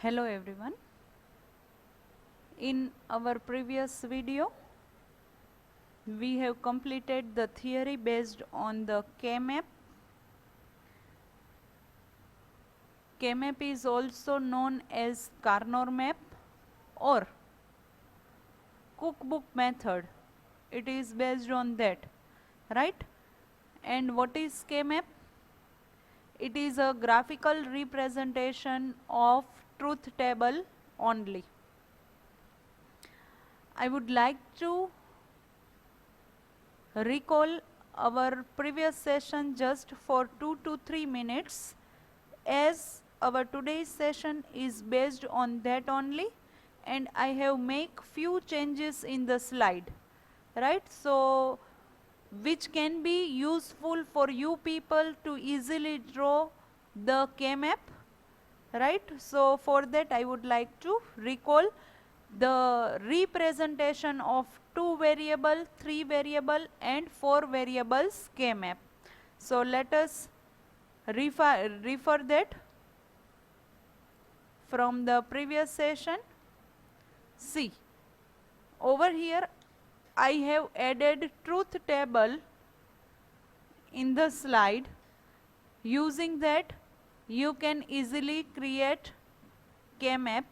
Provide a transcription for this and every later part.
Hello everyone. In our previous video, we have completed the theory based on the K-map. K-map is also known as Karnot map or cookbook method. It is based on that, right? And what is K-map? It is a graphical representation of truth table only. I would like to recall our previous session just for 2 to 3 minutes, as our today's session is based on that only, and I have make few changes in the slide, right? So which can be useful for you people to easily draw the K-map, right? So for that I would like to recall the representation of 2 variable, 3 variable and 4 variables K-map. So let us refer that from the previous session. See, over here I have added truth table in the slide. Using that you can easily create K-map.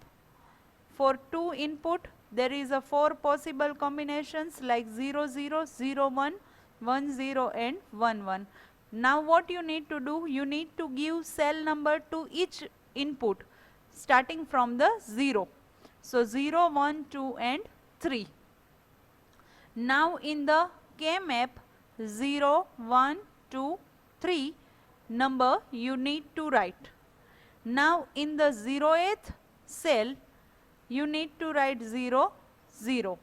For 2 input there is a 4 possible combinations like 0 0 0 1 1 0 and 1 1. Now what you need to do, you need to give cell number to each input starting from the 0. So 0 1 2 and 3. Now in the K-map 0 1 2 3 number you need to write. Now in the 0th cell you need to write 0 0.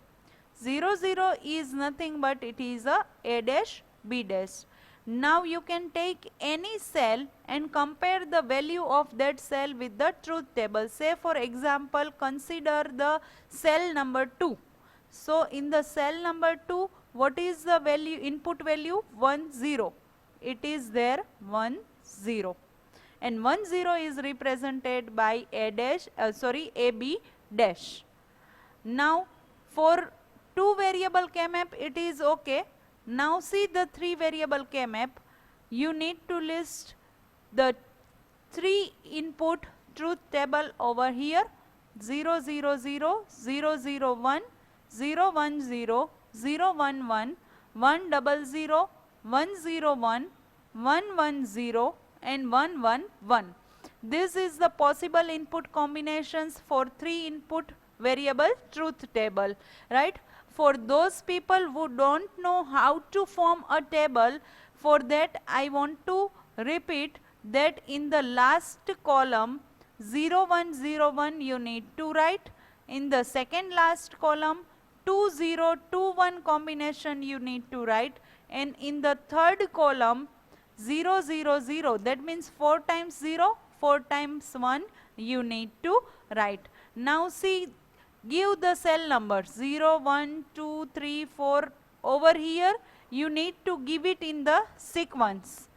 0 0 is nothing but it is a dash b dash. Now you can take any cell and compare the value of that cell with the truth table. Say for example, consider the cell number 2. So in the cell number 2, what is the value, input value? 1 0. It is there 1 0. And 1 0 is represented by AB dash. Now for 2 variable K-map it is okay. Now see the 3 variable K-map. You need to list the 3 input truth table over here: 0 0 0, 0 0 1, 0 1 0, 0 1 1, 1 0 0, 1 0 1, 1 1 0 and 1 1 1. This is the possible input combinations for 3 input variable truth table, right? For those people who don't know how to form a table, for that I want to repeat that in the last column 0 1 0 1 you need to write. In the second last column 2 0 2 1 combination you need to write, and in the third column 0 0 0, that means 4 times 0, 4 times 1 you need to write. Now see, give the cell numbers 0 1 2 3 4 over here. You need to give it in the sequence,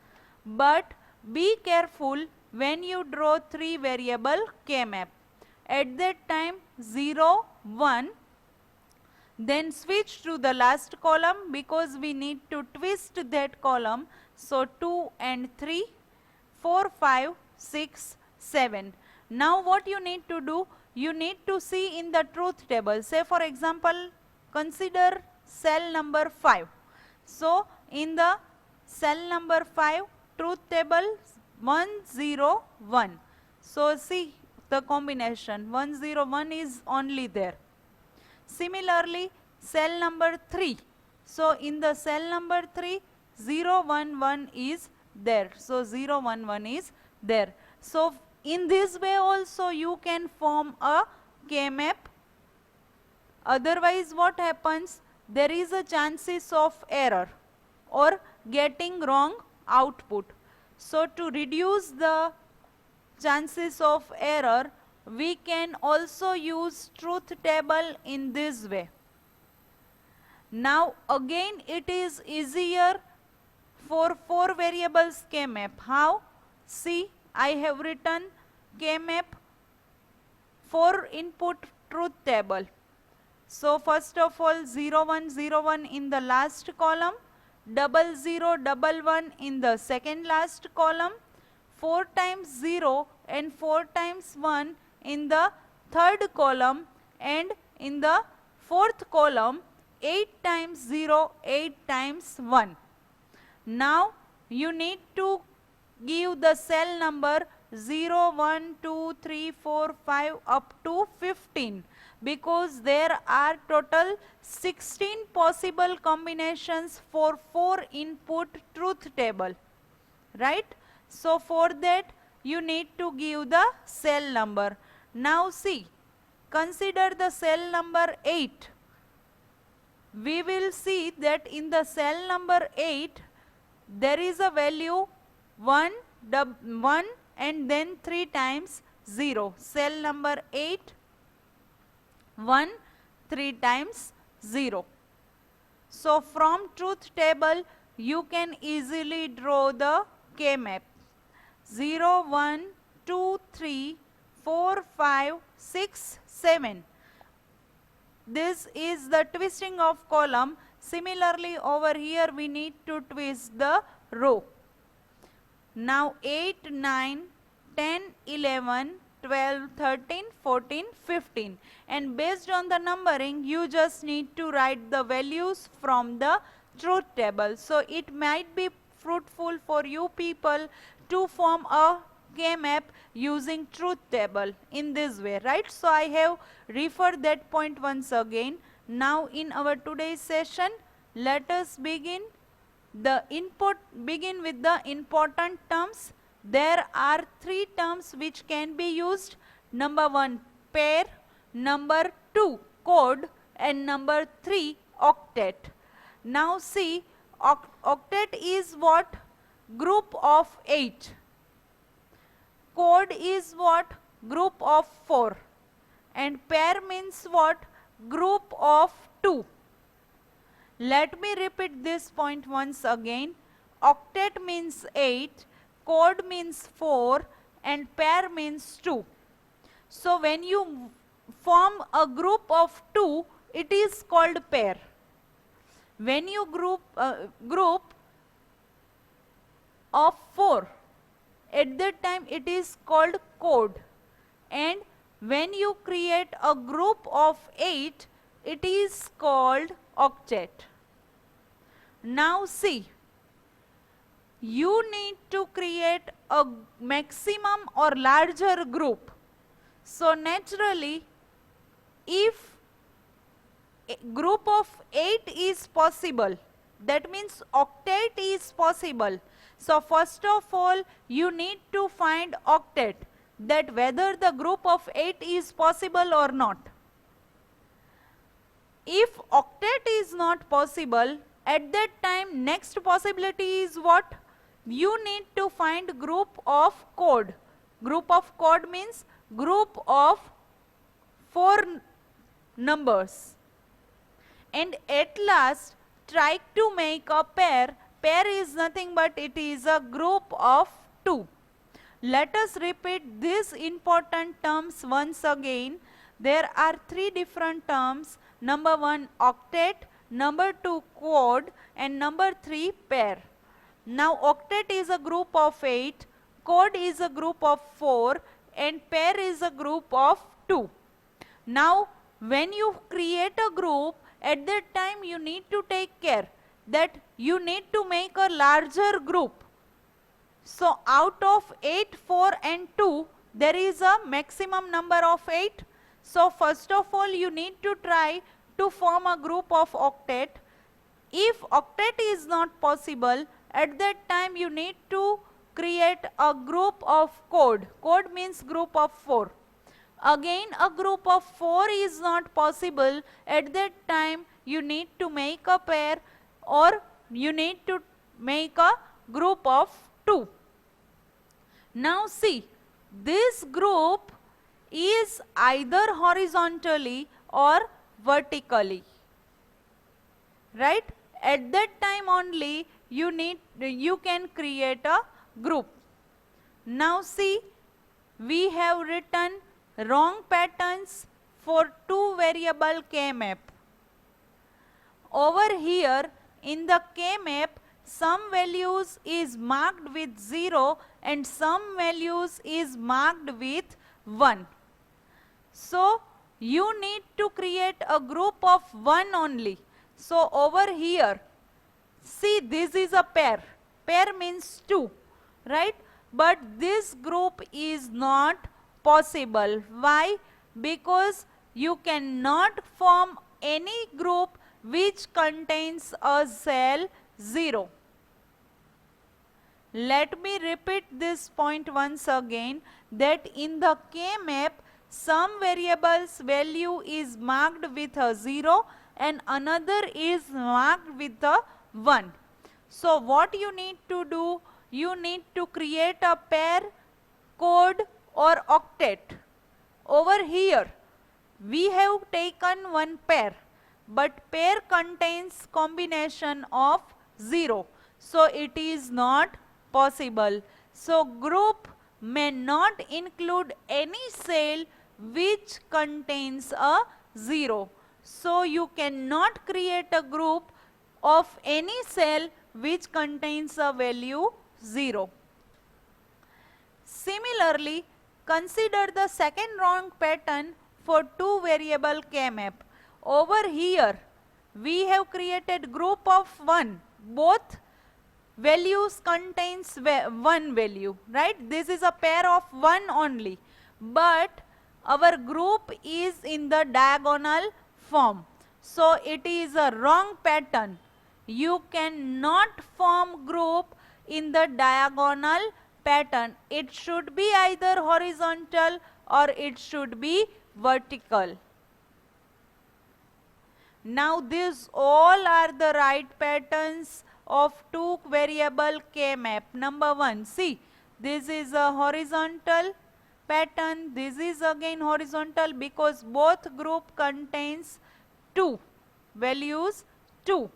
but be careful when you draw 3 variable K-map. At that time 0 1, then switch to the last column because we need to twist that column. So 2 and 3, 4 5 6 7. Now what you need to do, you need to see in the truth table. Say for example, consider cell number 5. So in the cell number 5 truth table 1 0 1. So see the combination 1 0 1 is only there. Similarly, cell number 3. So in the cell number 3, 0 1 1 is there. So 0 1 1 is there. So in this way also you can form a K-map. Otherwise what happens? There is a chances of error or getting wrong output. So to reduce the chances of error, we can also use truth table in this way. Now again it is easier for 4 variables K-map. How? See, I have written K-map 4 input truth table. So first of all 0 1 0 1 in the last column, 0 0 1 1 in the second last column, 4 times 0 and 4 times 1 in the third column, and in the fourth column 8 times 0, 8 times 1. Now you need to give the cell number 0, 1, 2, 3, 4, 5 up to 15, because there are total 16 possible combinations for 4 input truth table, right? So for that you need to give the cell number. Now see, consider the cell number 8. We will see that in the cell number 8 there is a value 1 and then 3 times 0. Cell number 8, 1, 3 times 0. So from truth table you can easily draw the K-map. 0, 1, 2, 3, 4, 5, 6, 7. This is the twisting of column. Similarly over here we need to twist the row. Now 8, 9, 10, 11, 12, 13, 14, 15, and based on the numbering you just need to write the values from the truth table. So it might be fruitful for you people to form a K-map using truth table in this way, right? So I have referred that point once again. Now in our today's session, let us begin with the important terms. There are 3 terms which can be used. Number 1, pair, number 2, code, and number 3, octet. Now see, octet is what? Group of 8. Code is what? Group of 4. And pair means what? Group of 2. Let me repeat this point once again. Octet means 8, code means 4, and pair means 2. So when you form a group of 2, it is called pair. When you group of 4, at that time it is called code. And when you create a group of 8, it is called octet. Now see, you need to create a maximum or larger group. So naturally, if a group of 8 is possible, that means octet is possible. So first of all, you need to find octet, that whether the group of 8 is possible or not. If octet is not possible, at that time next possibility is what? You need to find group of code. Group of code means group of 4 numbers. And at last, try to make a pair. Pair is nothing but it is a group of 2. Let us repeat these important terms once again. There are 3 different terms. Number 1, octet, number 2, code, and number 3, pair. Now octet is a group of 8, code is a group of 4, and pair is a group of 2. Now when you create a group, at that time you need to take care that you need to make a larger group. So out of 8, 4 and 2, there is a maximum number of 8. So first of all you need to try to form a group of octet. If octet is not possible, at that time you need to create a group of code. Code means group of 4. Again a group of 4 is not possible. At that time you need to make a pair, or you need to make a group of 2. Now see, this group is either horizontally or vertically, right? At that time only you can create a group. Now see, we have written wrong patterns for two variable K-map. Over here in the K-map, some values is marked with 0 and some values is marked with 1. So you need to create a group of 1 only. So over here, see, this is a pair. Pair means 2, right? But this group is not possible. Why? Because you cannot form any group which contains a cell 0. Let me repeat this point once again, that in the K-map, some variables value is marked with a 0 and another is marked with a 1. So what you need to do, you need to create a pair, code or octet. Over here, we have taken one pair, but pair contains combination of 0. So it is not possible. So group may not include any cell which contains a 0. So you cannot create a group of any cell which contains a value 0. Similarly, consider the second wrong pattern for two variable K-map. Over here, we have created group of 1. Both values contains one value, right? This is a pair of 1 only. But our group is in the diagonal form. So it is a wrong pattern. You cannot form group in the diagonal pattern. It should be either horizontal or it should be vertical. Now these all are the right patterns of two variable K-map. Number 1, see, this is a horizontal pattern, this is again horizontal because both group contains 2 values 2.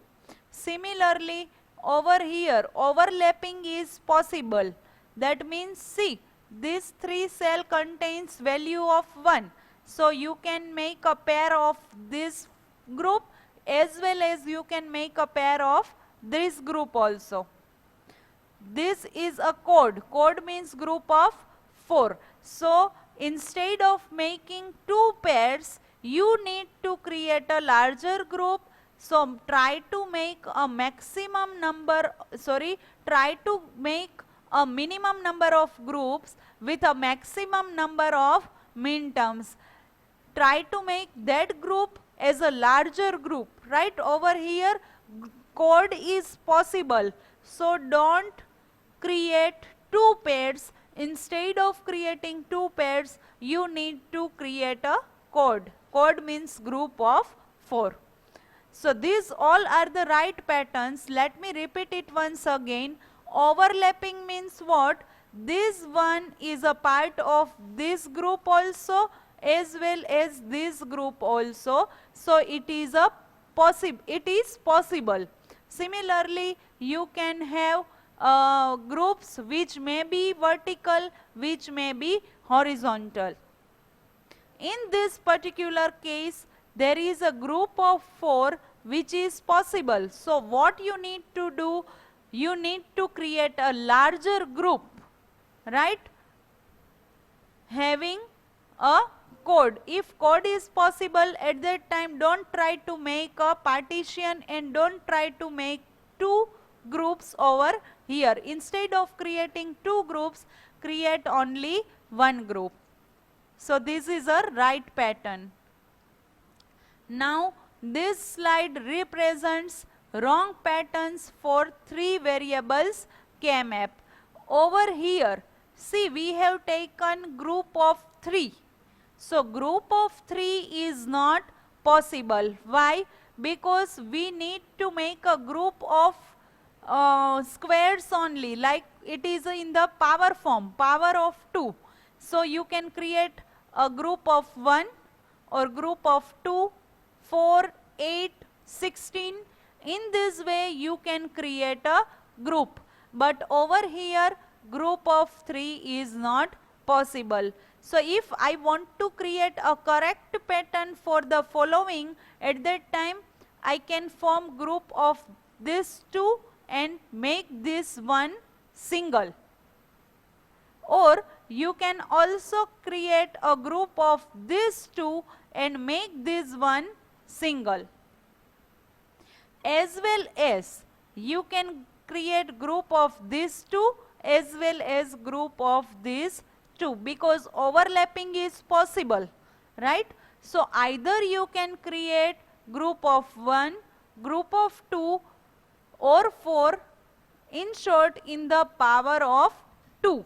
Similarly, over here overlapping is possible. That means, see, this 3 cell contains value of 1. So you can make a pair of this group as well as you can make a pair of this group also. This is a code. Code means group of 4. So instead of making 2 pairs, you need to create a larger group. So try to make a maximum number, try to make a minimum number of groups with a maximum number of minterms. Try to make that group as a larger group, right? Over here, code is possible. So don't create 2 pairs. Instead of creating 2 pairs, you need to create a code. Code means group of 4. So these all are the right patterns. Let me repeat it once again. Overlapping means what? This one is a part of this group also as well as this group also. So it is possible. Similarly, you can have groups which may be vertical, which may be horizontal. In this particular case, there is a group of 4 which is possible. So what you need to do, you need to create a larger group, right? Having a code. If code is possible, at that time don't try to make a partition and don't try to make 2 groups over here. Instead of creating 2 groups, create only 1 group. So this is a right pattern. Now this slide represents wrong patterns for 3 variables K-map. Over here, see, we have taken group of 3. So group of 3 is not possible. Why? Because we need to make a group of squares only, like it is in the power form, power of 2. So you can create a group of 1 or group of 2, 4, 8, 16. In this way you can create a group. But over here group of 3 is not possible. So if I want to create a correct pattern for the following, at that time I can form group of these two and make this one single. Or you can also create a group of these two and make this one single. As well as you can create group of these two as well as group of these two, because overlapping is possible, right? So either you can create group of 1, group of 2 or 4, in short in the power of 2.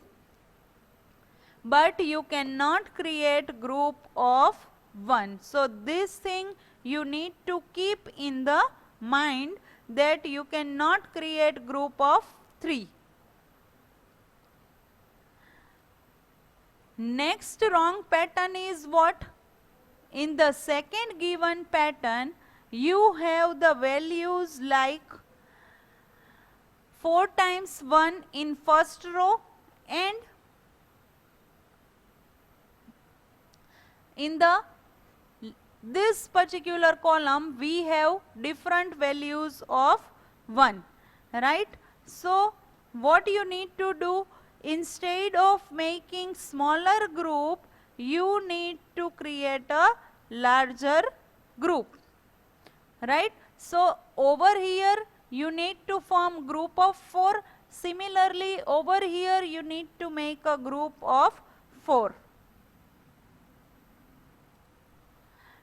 But you cannot create group of 1. So this thing you need to keep in the mind, that you cannot create group of 3. Next wrong pattern is what? In the second given pattern, you have the values like 4 times 1 in first row, and in this particular column we have different values of 1, right? So what you need to do, instead of making smaller group, you need to create a larger group, right? So over here you need to form group of 4. Similarly over here you need to make a group of 4.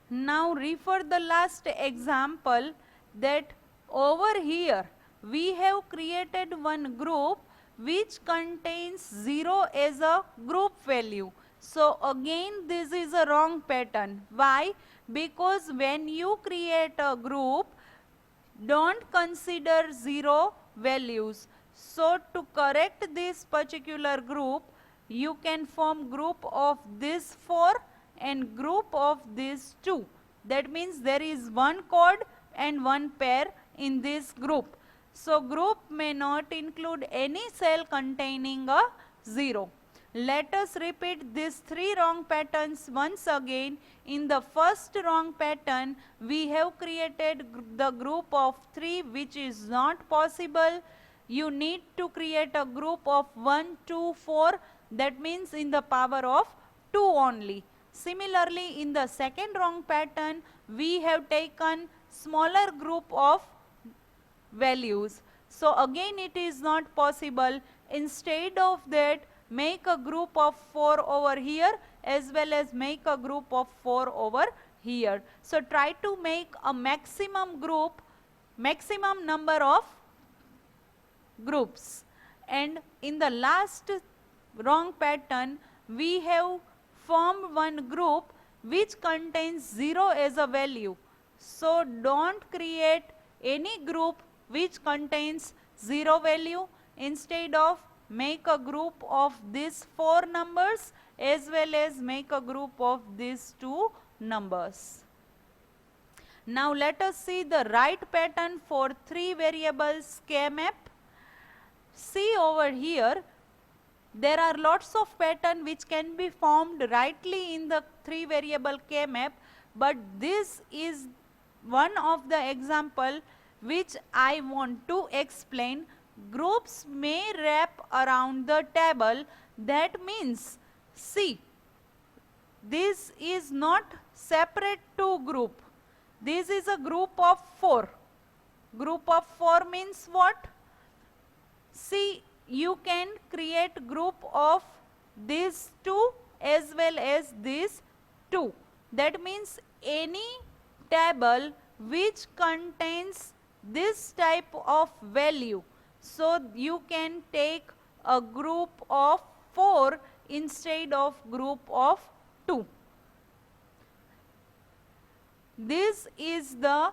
Now refer the last example, that over here we have created one group which contains 0 as a group value. So again this is a wrong pattern. Why? Because when you create a group, don't consider 0 values. So to correct this particular group, you can form group of this 4 and group of these 2. That means there is one chord and one pair in this group. So group may not include any cell containing a 0. Let us repeat these 3 wrong patterns once again. In the first wrong pattern, we have created the group of 3, which is not possible. You need to create a group of 1, 2, 4. That means in the power of 2 only. Similarly, in the second wrong pattern, we have taken smaller group of values. So again it is not possible. Instead of that, make a group of 4 over here as well as make a group of 4 over here. So try to make a maximum number of groups. And in the last wrong pattern, we have formed one group which contains 0 as a value. So don't create any group which contains 0 value. Instead of, make a group of these 4 numbers as well as make a group of these 2 numbers. Now let us see the right pattern for 3 variables K-map. See over here, there are lots of patterns which can be formed rightly in the 3 variable K-map, but this is one of the example which I want to explain. Groups may wrap around the table. That means, see, this is not separate 2 group. This is a group of 4. Group of 4 means what? See, you can create group of these 2 as well as these 2. That means any table which contains this type of value. So you can take a group of 4 instead of group of 2. This is the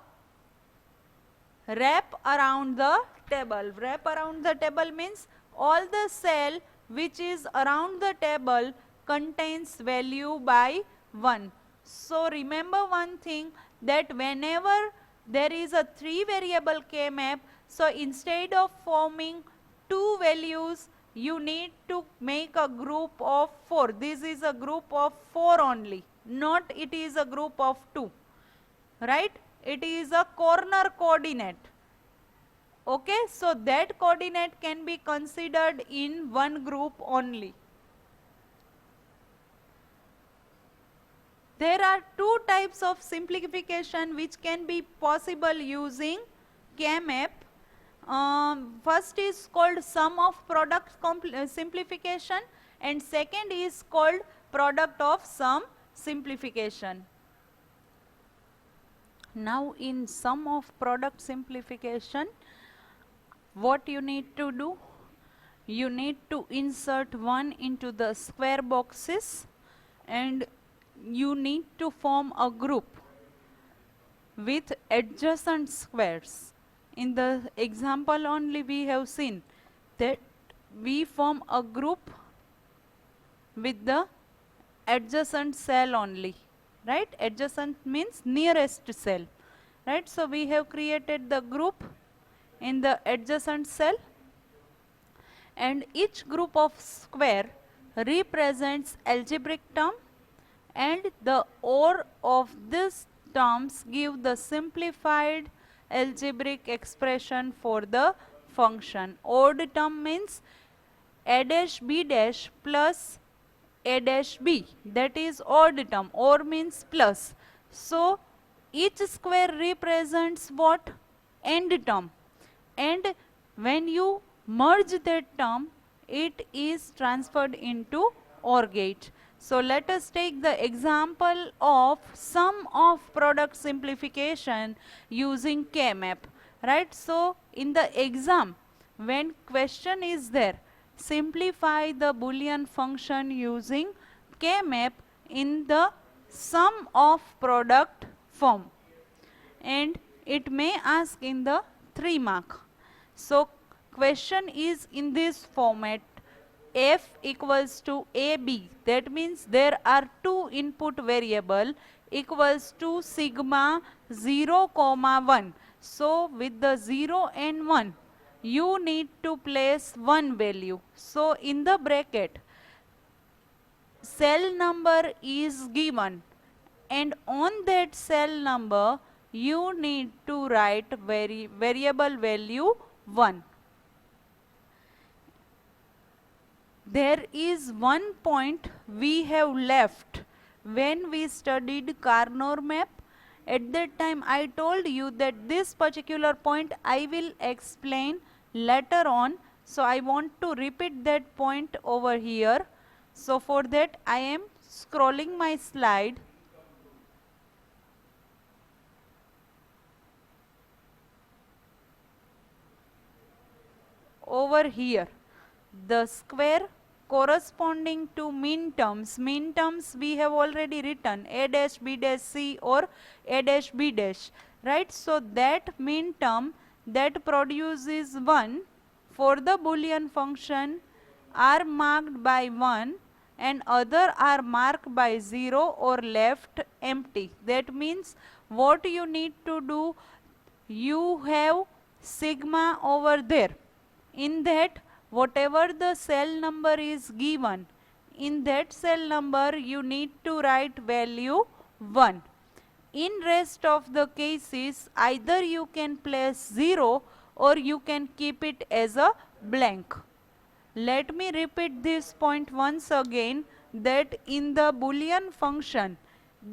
wrap around the table. Wrap around the table means all the cell which is around the table contains value by 1. So remember one thing, that whenever there is a 3 variable K-map, so instead of forming 2 values, you need to make a group of 4. This is a group of 4 only, not it is a group of 2, right? It is a corner coordinate. Okay, so that coordinate can be considered in one group only. There are two types of simplification which can be possible using K-map. First is called sum of product simplification, and second is called product of sum simplification. Now in sum of product simplification, what you need to do? You need to insert 1 into the square boxes, and you need to form a group with adjacent squares. In the example only we have seen that we form a group with the adjacent cell only, right? Adjacent means nearest cell, right? So we have created the group in the adjacent cell, and each group of square represents algebraic term, and the OR of these terms give the simplified algebraic expression for the function. Odd term means a dash b dash plus a dash b, that is odd term. OR means plus. So each square represents what? End term, and when you merge that term, it is transferred into OR gate. So let us take the example of sum of product simplification using K-map, right? So in the exam, when question is there, simplify the Boolean function using K-map in the sum of product form, and it may ask in the 3 mark. So question is in this format: f equals to ab, that means there are two input variable equals to sigma 0, 1. So with the 0 and 1, you need to place one value. So in the bracket, cell number is given, and on that cell number you need to write variable value 1. There is one point we have left when we studied Carnot map. At that time I told you that this particular point I will explain later on. So I want to repeat that point over here. So for that I am scrolling my slide. Over here, the square corresponding to min terms we have already written a dash b dash c or a dash b dash, right? So that min term that produces 1 for the Boolean function are marked by 1 and other are marked by 0 or left empty. That means what you need to do, you have sigma over there. In that, whatever the cell number is given, in that cell number you need to write value 1. In rest of the cases, either you can place 0 or you can keep it as a blank. Let me repeat this point once again, that in the Boolean function,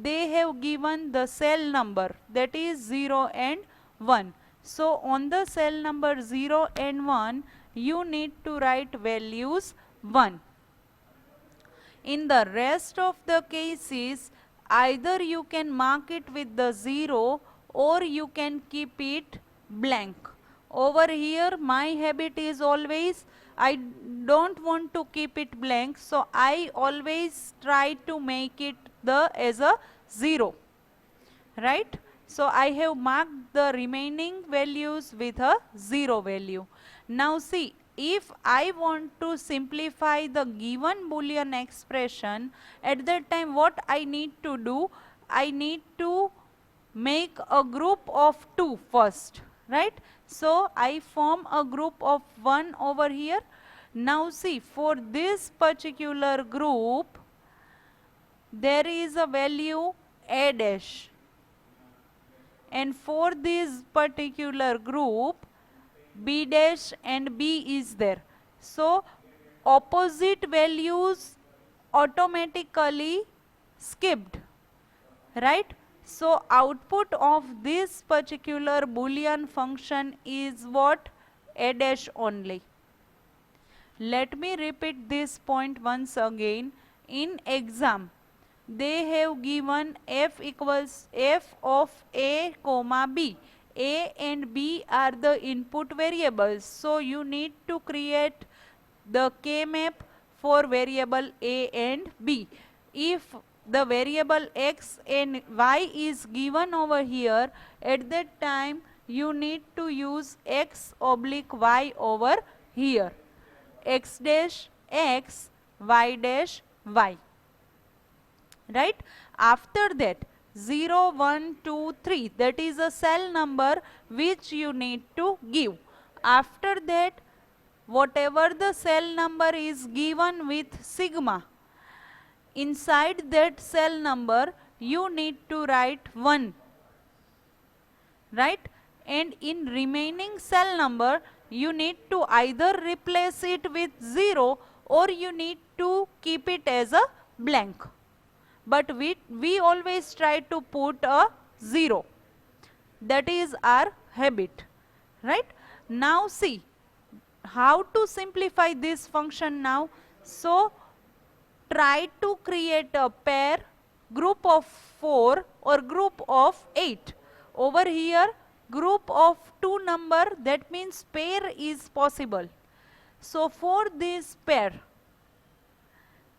they have given the cell number, that is 0 and 1. So on the cell number 0 and 1, you need to write values 1. In the rest of the cases, either you can mark it with the 0 or you can keep it blank. Over here my habit is always, I don't want to keep it blank, so I always try to make it as a 0, right? So I have marked the remaining values with a 0 value. Now see, if I want to simplify the given Boolean expression, at that time what I need to do, I need to make a group of 2 first, right? So I form a group of 1 over here. Now see, for this particular group, there is a value A dash. And for this particular group, B dash and B is there. So, opposite values automatically skipped, right? So, output of this particular Boolean function is what? A dash only. Let me repeat this point once again. In exam, they have given f equals f of a comma b. A and b are the input variables. So you need to create the k-map for variable a and b. If the variable x and y is given over here, at that time you need to use x oblique y over here. X dash x, y dash y. Right? After that, 0, 1, 2, 3, that is a cell number which you need to give. After that, whatever the cell number is given with sigma, inside that cell number you need to write 1. Right? And in remaining cell number, you need to either replace it with 0 or you need to keep it as a blank. But we always try to put a 0. That is our habit. Right? Now see, how to simplify this function now. So, try to create a pair, group of 4 or group of 8. Over here, group of 2 number, that means pair is possible. So, for this pair,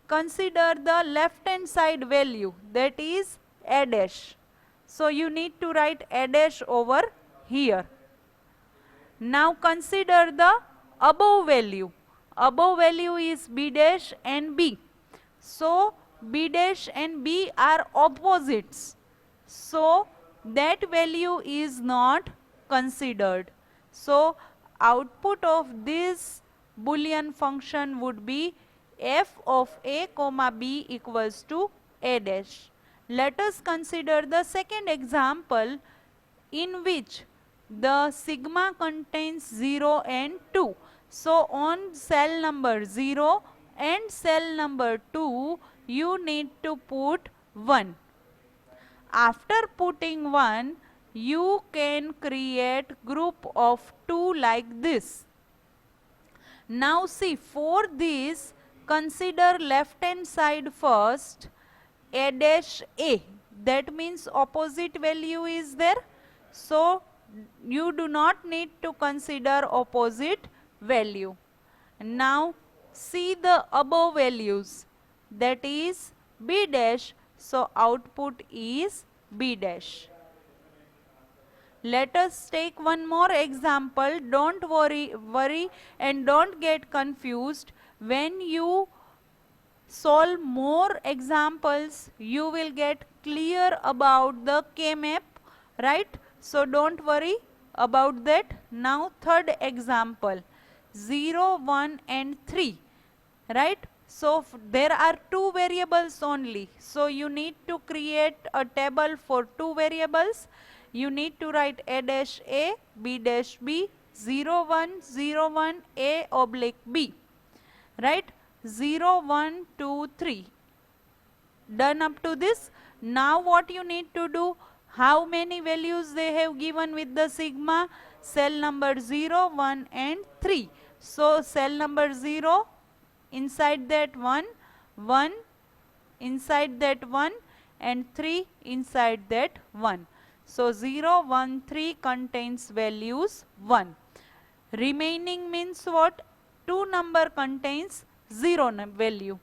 consider the left hand side value, that is A dash. So, you need to write A dash over here. Now, consider the above value. Above value is B dash and B. So, B dash and B are opposites. So, that value is not considered. So, output of this Boolean function would be f of a comma b equals to A dash. Let us consider the second example in which the sigma contains 0 and 2. So, on cell number 0 and cell number 2, you need to put 1. After putting 1, you can create group of 2 like this. Now see, for this, consider left hand side first, A dash A. That means opposite value is there. So, you do not need to consider opposite value. Now, see the above values, that is B dash. So, output is B dash. Let us take one more example. Don't worry and don't get confused. When you solve more examples, you will get clear about the K-map, right? So, don't worry about that. Now, third example, 0, 1 and 3, right? So, there are 2 variables only. So, you need to create a table for 2 variables. You need to write A dash A, B dash B, 0, 1, 0, 1, A oblique B, right? 0, 1, 2, 3. Done up to this. Now what you need to do? How many values they have given with the sigma? Cell number 0, 1 and 3. So cell number 0, inside that 1, 1, inside that 1 and 3 inside that 1. So 0, 1, 3 contains values 1. Remaining means what? 2 number contains 0 value.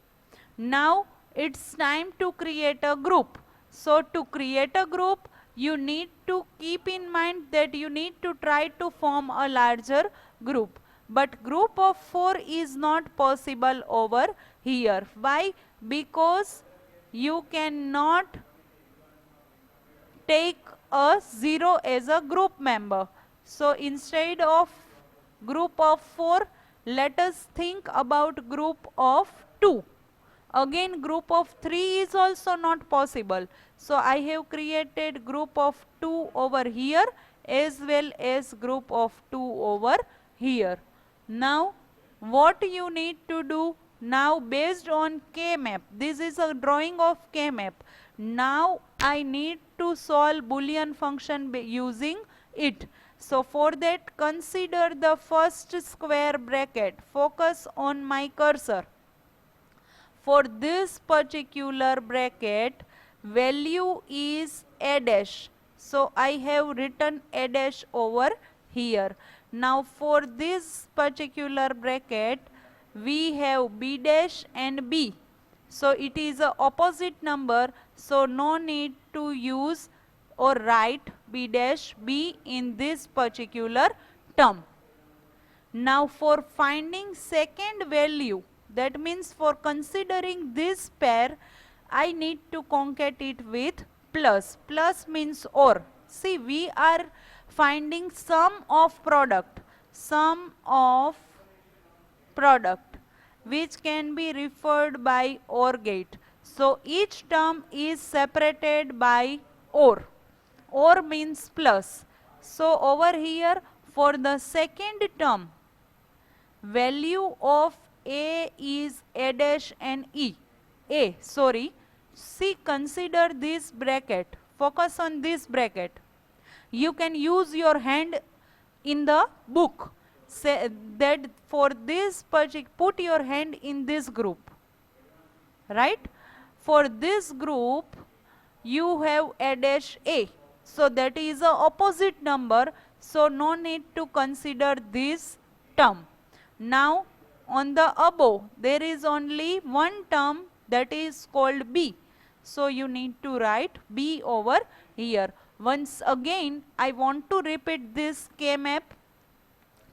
Now it's time to create a group. So to create a group, you need to keep in mind that you need to try to form a larger group. But group of 4 is not possible over here. Why? Because you cannot take a 0 as a group member. So instead of group of 4, Let us think about group of 2. Again group of 3 is also not possible. So I have created group of 2 over here as well as group of 2 over here. Now what you need to do now, based on K-map, this is a drawing of K-map. Now I need to solve Boolean function using it. So for that, consider the first square bracket. Focus on my cursor. For this particular bracket, value is a dash. So I have written a dash over here. Now for this particular bracket, we have b dash and b. So it is a opposite number, so no need to use or write b dash b in this particular term. Now for finding second value, that means for considering this pair, I need to concat it with plus. Plus means or. See, we are finding sum of product. Sum of product, which can be referred by OR gate. So each term is separated by OR. OR means plus. So over here for the second term, value of A is A dash and E. See, consider this bracket. Focus on this bracket. You can use your hand in the book. Say that for this particular, put your hand in this group. Right? For this group, you have A dash A. So that is a opposite number. So no need to consider this term. Now on the above, there is only one term, that is called B. So you need to write B over here. Once again, I want to repeat this K-map.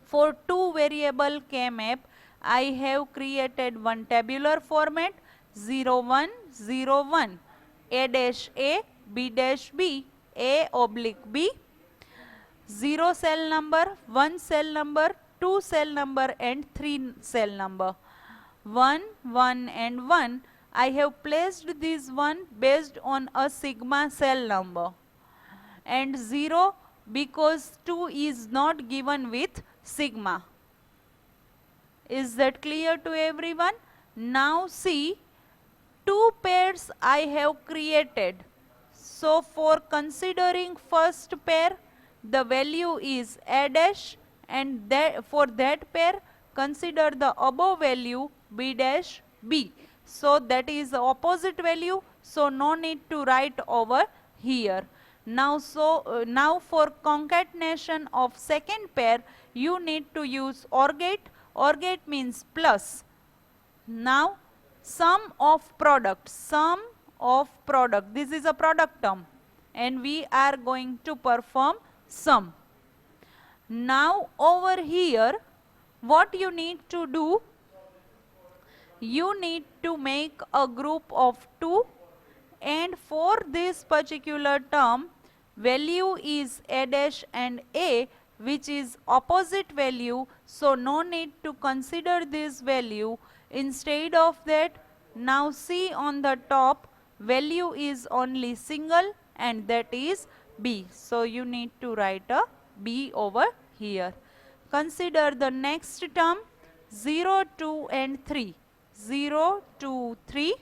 For two variable K-map, I have created one tabular format, 0, 1, 0, 1, A dash A, B dash B, A oblique B, 0 cell number, 1 cell number, 2 cell number and 3 cell number. 1, 1 and 1. I have placed this one based on a sigma cell number. And 0 because 2 is not given with sigma. Is that clear to everyone? Now see, two pairs I have created. So for considering first pair, the value is A dash, and for that pair consider the above value B dash B. So that is the opposite value, so no need to write over here. Now now for concatenation of second pair, you need to use OR gate. OR gate means plus. Now sum of product, this is a product term and we are going to perform sum. Now over here, what you need to do, you need to make a group of 2, and for this particular term, value is A dash and A, which is opposite value, so no need to consider this value. Instead of that, now see on the top, value is only single and that is B. So you need to write a B over here. Consider the next term, 0, 2 and 3. 0, 2, 3.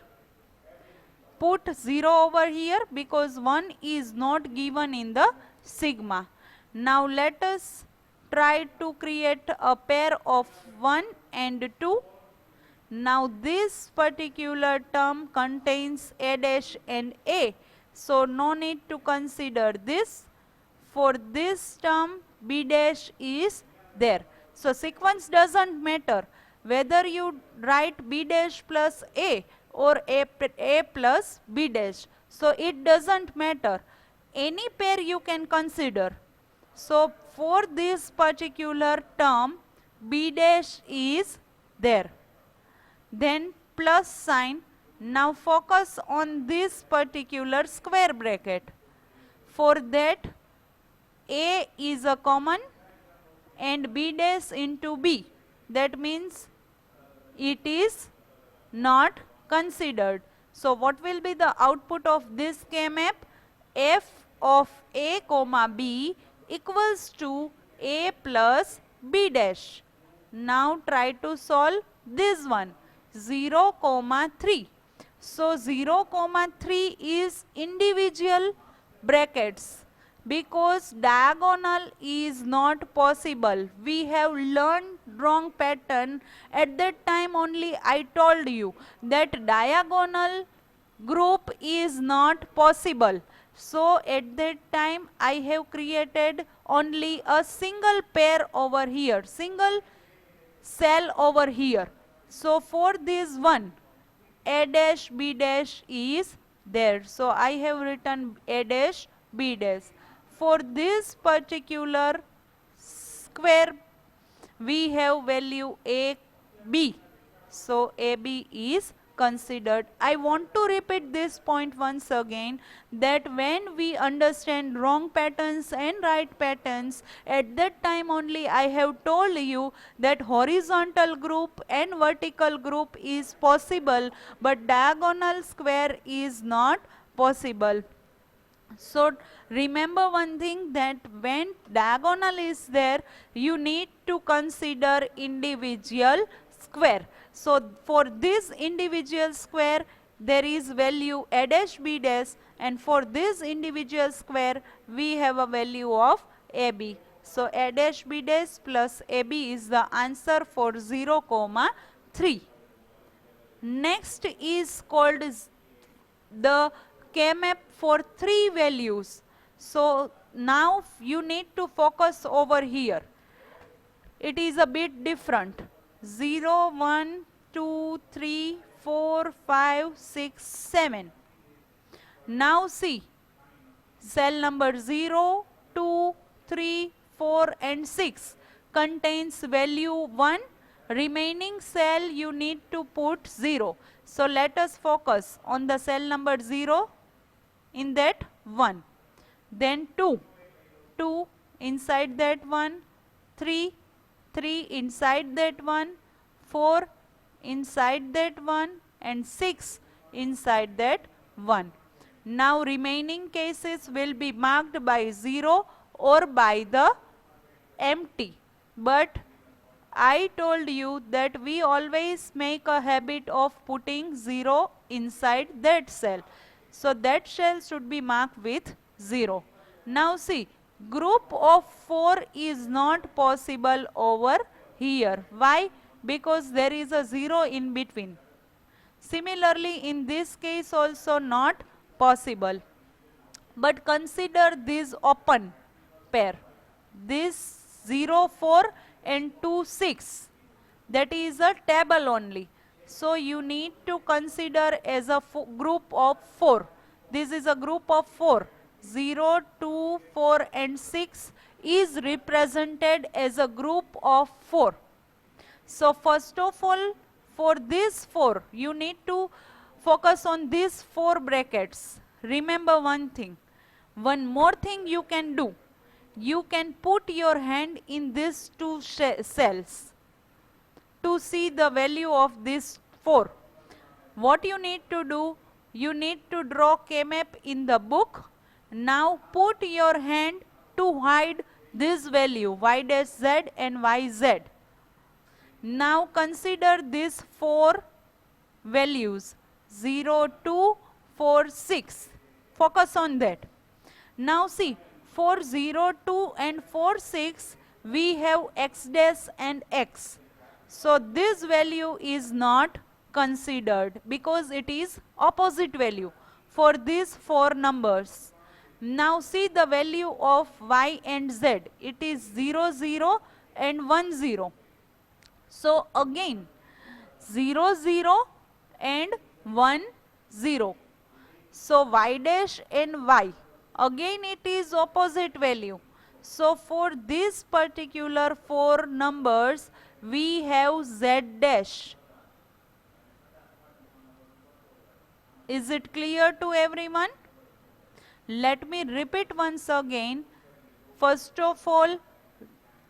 Put 0 over here because 1 is not given in the sigma. Now let us try to create a pair of 1 and 2. Now this particular term contains A dash and A. So no need to consider this. For this term, B dash is there. So sequence doesn't matter. Whether you write B dash plus A or A plus B dash. So it doesn't matter. Any pair you can consider. So for this particular term, B dash is there. Then plus sign. Now focus on this particular square bracket. For that, A is a common and B dash into B. that means it is not considered. So what will be the output of this K-map? F of A comma B equals to A plus B dash. Now try to solve this one, 0 comma 3. So 0 comma 3 is individual brackets because diagonal is not possible. We have learned wrong pattern. At that time only I told you that diagonal group is not possible. So at that time I have created only a single pair over here, single cell over here. So for this one, A dash B dash is there. So I have written A dash B dash. For this particular square, we have value AB. So AB is considered. I want to repeat this point once again, that when we understand wrong patterns and right patterns, at that time only I have told you that horizontal group and vertical group is possible, but diagonal square is not possible. So remember one thing, that when diagonal is there, you need to consider individual square. So for this individual square, there is value A dash B dash, and for this individual square, we have a value of AB. So A dash B dash plus AB is the answer for 0 comma 3. Next is called the K-map for 3 values. So now you need to focus over here. It is a bit different. 0, 1, 2, 3, 4, 5, 6, 7. Now see, cell number 0, 2, 3, 4 and 6 contains value 1. Remaining cell you need to put 0. So let us focus on the cell number 0, in that 1. Then 2, 2 inside that 1, 3, 3 inside that 1, 4 inside that 1 and 6 inside that 1. Now remaining cases will be marked by 0 or by the empty. But I told you that we always make a habit of putting 0 inside that cell. So that cell should be marked with 0. Now see, group of 4 is not possible over here. Why? Because there is a 0 in between. Similarly, in this case also not possible. But consider this open pair. This 0, 4 and 2, 6. That is a table only. So you need to consider as a group of 4. This is a group of 4. 0, 2, 4 and 6 is represented as a group of 4. So first of all, for this 4, you need to focus on these 4 brackets. Remember one thing. One more thing you can do. You can put your hand in these 2 cells to see the value of this 4. What you need to do, you need to draw K-map in the book. Now put your hand to hide this value, y dash z and yz. Now consider these 4 values, 0, 2, 4, 6. Focus on that. Now see, for 0, 2 and 4, 6, we have x dash and x. So this value is not considered because it is opposite value for these 4 numbers. Now see the value of y and z. It is 0, 0 and 1, 0. So again 0, 0 and 1, 0. So y dash and y. Again it is opposite value. So for this particular 4 numbers, we have z dash. Is it clear to everyone? Let me repeat once again. First of all,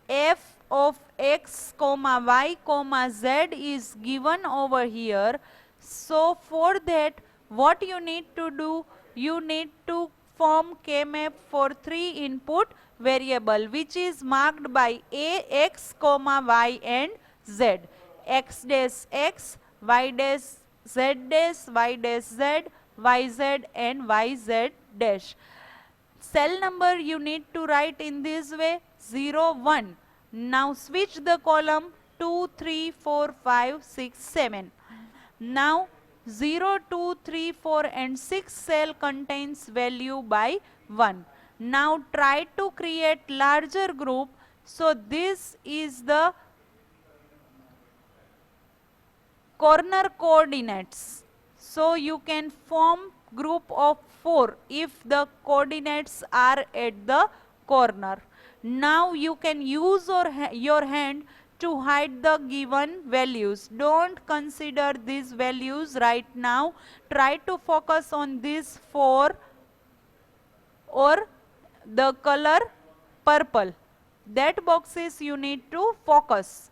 f of x comma y comma z is given over here. So for that, what you need to do, you need to form K-map for 3 input variable, which is marked by a, x comma y and z. X dash x, y dash z dash, y dash z, yz and yz dash. Cell number you need to write in this way, 0, 1. Now switch the column 2, 3, 4, 5, 6, 7. Now 0, 2, 3, 4 and 6 cell contains value by 1. Now try to create larger group. So this is the corner coordinates. So you can form group of 4 if the coordinates are at the corner. Now you can use your hand to hide the given values. Don't consider these values right now. Try to focus on these 4 or the color purple. That boxes you need to focus.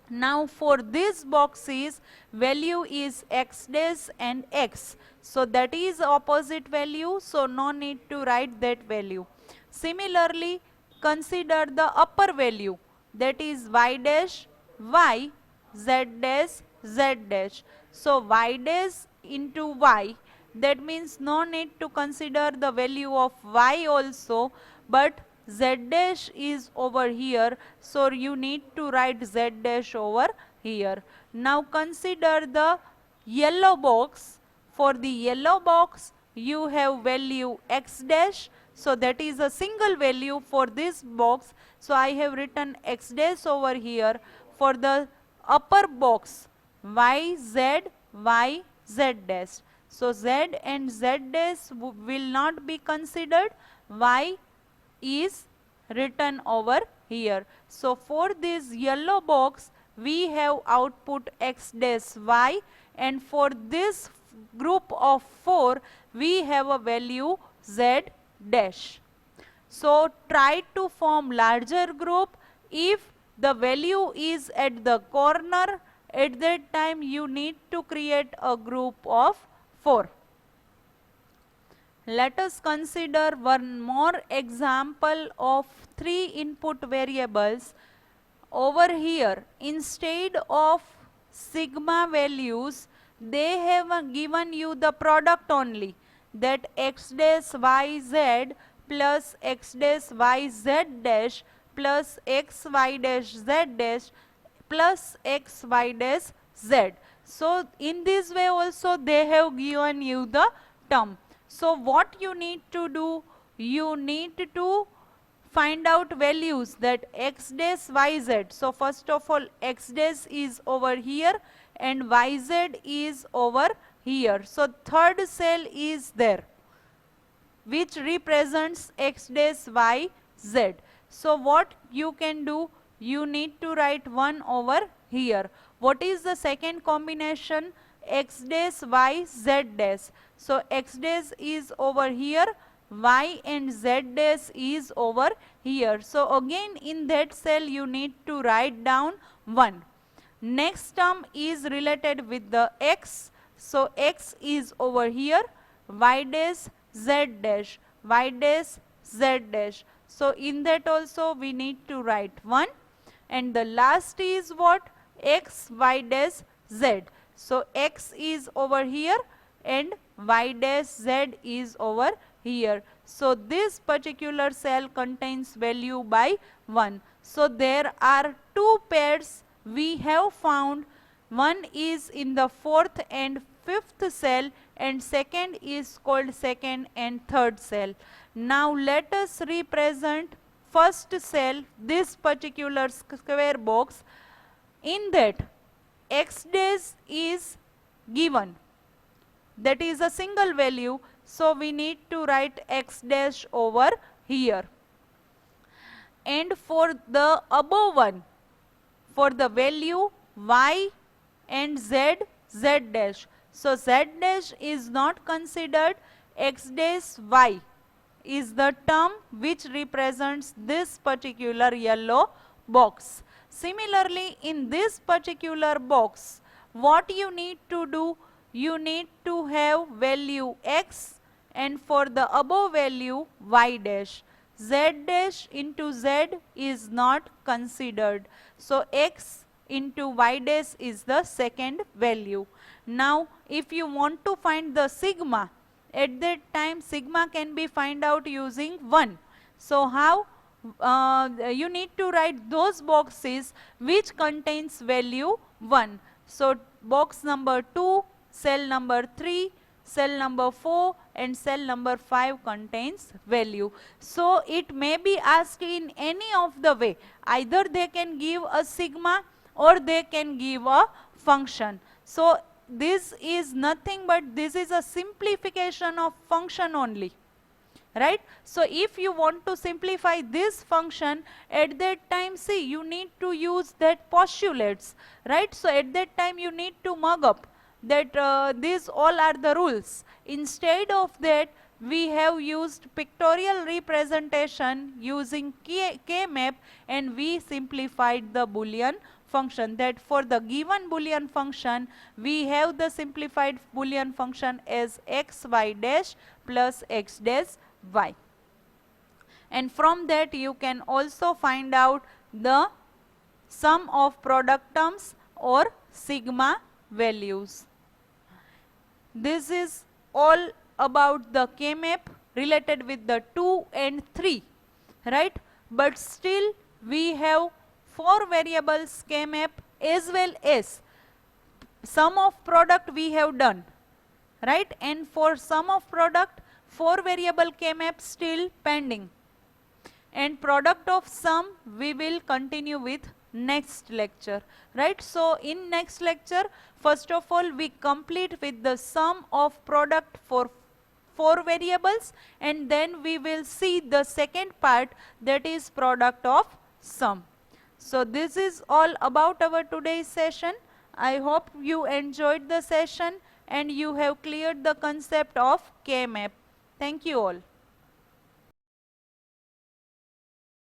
Now for these boxes, value is x dash and x. So that is opposite value, so no need to write that value. Similarly, consider the upper value, that is y dash, y, z dash, z dash. So y dash into y, that means no need to consider the value of y also, but z dash is over here, so you need to write z dash over here. Now consider the yellow box. For the yellow box, you have value x dash, so that is a single value for this box, so I have written x dash over here. For the upper box, y, z, y, z dash. So z and z dash will not be considered, y is written over here. So for this yellow box, we have output x dash y, and for this group of 4, we have a value z dash. So try to form larger group. If the value is at the corner, at that time you need to create a group of 4. Let us consider one more example of 3 input variables. Over here, instead of sigma values, they have given you the product only, that x dash y z plus x dash y z dash plus x y dash z dash plus x y dash z. So in this way also they have given you the term. So what you need to do, you need to find out values, that x dash yz. So first of all, x dash is over here and yz is over here. So third cell is there, which represents x dash yz. So what you can do, you need to write 1 over here. What is the second combination? X dash y z dash. So x dash is over here, y and z dash is over here. So again in that cell you need to write down 1. Next term is related with the x. So x is over here, y dash z dash, y dash z dash. So in that also we need to write 1. And the last is what? X, y dash z. So x is over here and y dash z is over here. So this particular cell contains value by 1. So there are 2 pairs we have found. One is in the 4th and 5th cell, and second is called second and third cell. Now let us represent first cell, this particular square box. In that, x dash is given, that is a single value, so we need to write x dash over here. And for the above one, for the value y and z, z dash. So z dash is not considered, x dash y is the term which represents this particular yellow box. Similarly, in this particular box, what you need to do, you need to have value x, and for the above value y dash. Z dash into z is not considered. So x into y dash is the second value. Now if you want to find the sigma, at that time sigma can be find out using 1. So how? You need to write those boxes which contains value 1. So box number 2, cell number 3, cell number 4 and cell number 5 contains value. So it may be asked in any of the way. Either they can give a sigma or they can give a function. So this is nothing but this is a simplification of function only. Right? So if you want to simplify this function, at that time, see, you need to use that postulates, right? So at that time you need to mug up that these all are the rules. Instead of that, we have used pictorial representation using K-map, and we simplified the Boolean function. That for the given Boolean function, we have the simplified Boolean function as x y dash plus x dash y. And from that you can also find out the sum of product terms or sigma values. This is all about the K-map related with the 2 and 3, right? But still we have 4 variables K-map as well as sum of product we have done, right? And for sum of product, 4 variable K-map still pending. And product of sum we will continue with next lecture, right? So in next lecture, first of all we complete with the sum of product for 4 variables, and then we will see the second part, that is product of sum. So this is all about our today's session. I hope you enjoyed the session and you have cleared the concept of K-map. Thank you all.